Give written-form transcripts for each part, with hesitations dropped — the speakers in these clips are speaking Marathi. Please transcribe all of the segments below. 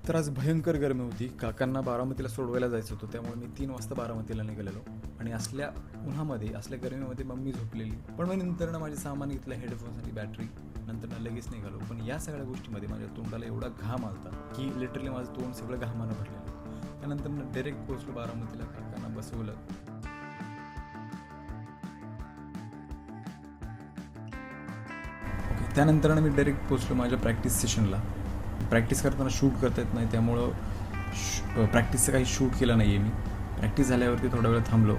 तर आज भयंकर गरमी होती. काकांना बारामतीला सोडवायला जायचं होतं, त्यामुळे मी 3 वाजता बारामतीला निघालेलो आणि असल्या उन्हामध्ये, असल्या गरमीमध्ये मम्मी झोपलेली. पण मग नंतरनं माझे सामान घेतलं, हेडफोन्स आणि बॅटरी, नंतर लगेच निघालो. पण या सगळ्या गोष्टीमध्ये माझ्या तोंडाला एवढा घाम आलता की लिटरली माझं तोंड सगळं घामानं भरलेलं. त्यानंतर डायरेक्ट पोहोचलो बारामतीला, काकांना बसवलं. त्यानंतर मी डायरेक्ट पोचलो माझ्या प्रॅक्टिस सेशनला. प्रॅक्टिस करताना शूट करता येत नाही, त्यामुळं प्रॅक्टिसचं काही शूट केलं नाही आहे मी. प्रॅक्टिस झाल्यावरती थोडा वेळ थांबलो.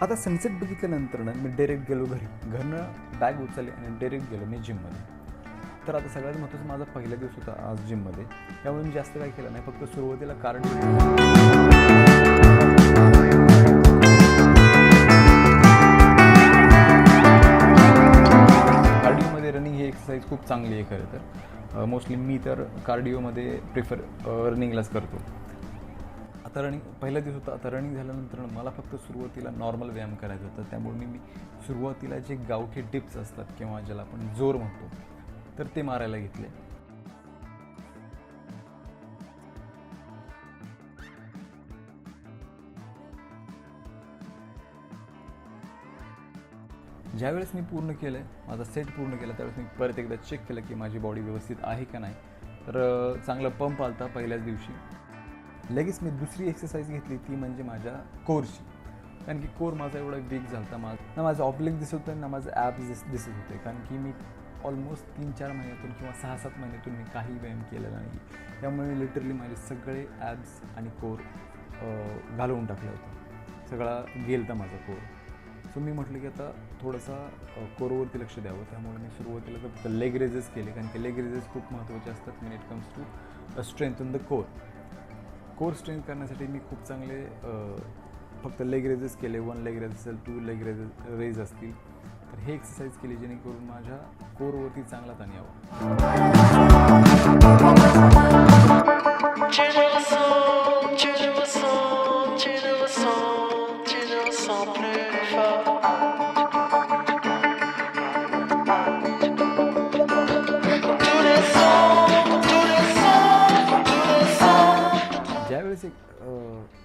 आता सनसेट बघितल्यानंतर मी डायरेक्ट गेलो घरी. घरनं बॅग उचलली आणि डायरेक्ट गेलो मी जिममध्ये. तर आता सगळ्यात महत्त्वाचं माझा पहिला दिवस होता आज जिममध्ये, त्यामुळे मी जास्त काही केलं नाही. फक्त सुरुवातीला कार्डिओमध्ये रनिंग ही एक्सरसाइज खूप चांगली आहे खरं तर. मोस्टली मी तर कार्डिओमध्ये प्रिफर रनिंगलाच करतो. आता पहिला दिवस होता. आता रनिंग झाल्यानंतर मला फक्त सुरुवातीला नॉर्मल व्यायाम करायचा होता, त्यामुळे मी सुरुवातीला जे गावठी डिप्स असतात किंवा ज्याला आपण जोर म्हणतो, तर ते मारायला घेतले. ज्यावेळेस मी पूर्ण केलं आहे, माझा सेट पूर्ण केला, त्यावेळेस मी परत एकदा चेक केलं की माझी बॉडी व्यवस्थित आहे का नाही. तर चांगला पंप आलता पहिल्याच दिवशी. लगेच मी दुसरी एक्सरसाइज घेतली, ती म्हणजे माझ्या कोरची. कारण की कोर माझा एवढा वीक झाला होता. ना माझं ऑब्लिक दिसत होतं ना माझं ॲब्स दिसत होते. कारण की मी ऑलमोस्ट 3-4 महिन्यातून किंवा 6-7 महिन्यातून मी काही व्यायाम केलेला नाही. त्यामुळे लिटरली माझे सगळे ॲब्स आणि कोर घालवून टाकलं होतं. सगळा गेलं तर माझा कोर. सो मी म्हटलं की आता थोडंसा कोरवरती लक्ष द्यावं. त्यामुळे मी सुरुवातीला तर फक्त लेग रेजेस केले, कारण की लेग रेजेस खूप महत्त्वाचे असतात when it comes to strengthen the core. Core strength करण्यासाठी मी खूप चांगले फक्त लेग रेजेस केले. 1 लेग रेज असेल, 2 लेग रेज असतील, तर हे एक्सरसाइज केली जेणेकरून माझ्या कोरवरती चांगला ताण यावा. ज्यावेळेस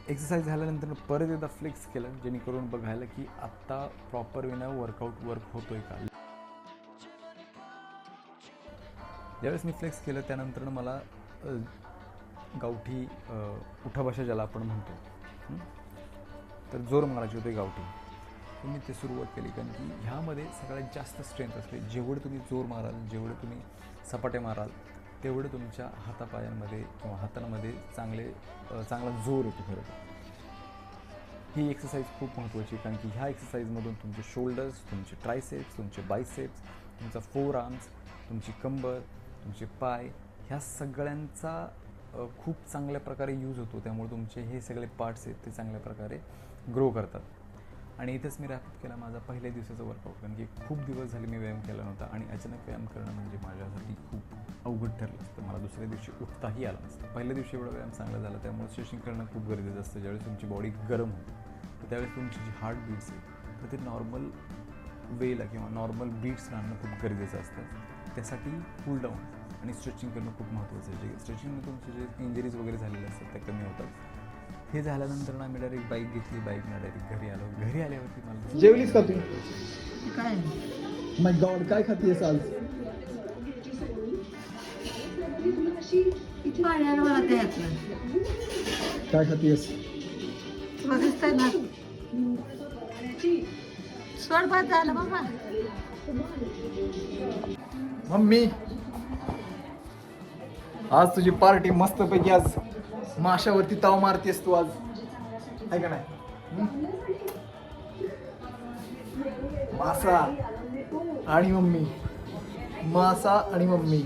एक्सरसाइज झाल्यानंतर परत एकदा फ्लेक्स केलं, जेणेकरून बघायला की आत्ता प्रॉपर वेनं वर्कआउट वर्क होतो आहे का. ज्यावेळेस मी फ्लेक्स केलं त्यानंतर मला गावठी उठाबशा ज्याला आपण म्हणतो, तर जोर मारायची होते गावठी. तर मी ते सुरुवात केली, कारण की ह्यामध्ये सगळ्यात जास्त स्ट्रेंथ असते. जेवढे तुम्ही जोर माराल, जेवढे तुम्ही सपाटे माराल, तेवढं तुमच्या हातापायांमध्ये किंवा हातांमध्ये चांगला जोर येतो. खरं तर ही एक्सरसाइज खूप महत्त्वाची, कारण की ह्या एक्सरसाइजमधून तुमचे शोल्डर्स, तुमचे ट्रायसेप्स, तुमचे बायसेप्स, तुमचा फोर आर्म्स, तुमची कंबर, तुमचे पाय, ह्या सगळ्यांचा खूप चांगल्या प्रकारे यूज होतो. त्यामुळे तुमचे हे सगळे पार्ट्स आहेत ते चांगल्या प्रकारे ग्रो करतात. आणि इथंच मी रॅपअप केला माझा पहिल्या दिवसाचा वर्कआउट, कारण की खूप दिवस झाले मी व्यायाम केला नव्हता आणि अचानक व्यायाम करणं म्हणजे माझ्यासाठी खूप अवघड ठरलं असतं. मला दुसऱ्या दिवशी उठताही आलं नसतं. पहिल्या दिवशी एवढा व्यायाम चांगला झाला, त्यामुळे स्ट्रेचिंग करणं खूप गरजेचं असतं. ज्यावेळेस तुमची बॉडी गरम होते, तर त्यावेळेस तुमची जी हार्ट बीट्स आहे तर ते नॉर्मल वेला किंवा नॉर्मल बीट्स राहणं खूप गरजेचं असतं. त्यासाठी कूल डाऊन आणि स्ट्रेचिंग करणं खूप महत्त्वाचं आहे. जे स्ट्रेचिंगमध्ये तुमचे जे इंजरीज वगैरे झालेले असतात त्या कमी होतात. हे झाल्यानंतर आम्ही डायरेक्ट बाईक घेतली, बाईकनं डायरेक्ट घरी आलो. घरी आल्यावरती मला जेवलीस का तू? काय माय गॉड, काय खातीयस आज? पाण्याला मला द्यायचं काय खातीयस? तुला दिसतंय ना सोड बाद झालं बाबा. मम्मी, आज तुझी पार्टी मस्तपैकी. आज माशावरती ताव मारतेस तू आज, आहे का नाही? मासा आणि मम्मी, मासा आणि मम्मी.